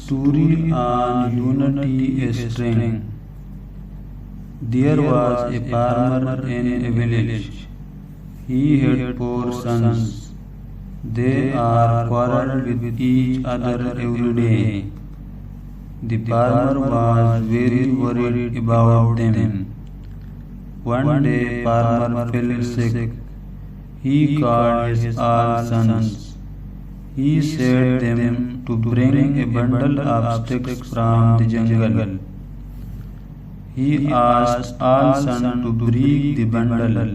Story on Unity a String. There was a farmer in a village. He had 4 sons. They are quarreled with each other every day. The farmer was very worried about them. One day farmer fell sick. He called his all sons. He said them to bring a bundle of sticks from the jungle. He asked all sons to break the bundle.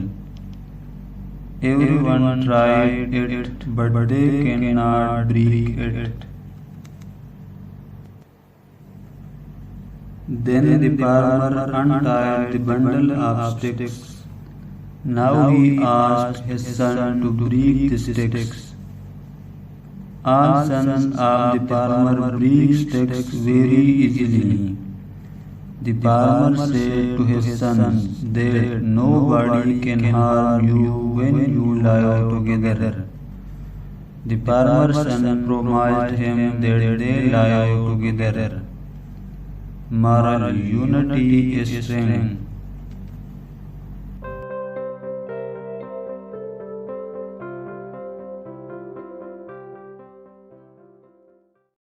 Everyone tried it, but they cannot break it. Then the farmer untied the bundle of sticks. Now he asked his son to break the sticks. All sons of the farmer break sticks very easily. The farmer said to his sons that nobody can harm you when you live together. The farmer's son promised him that they live together. Moral: Unity is strength.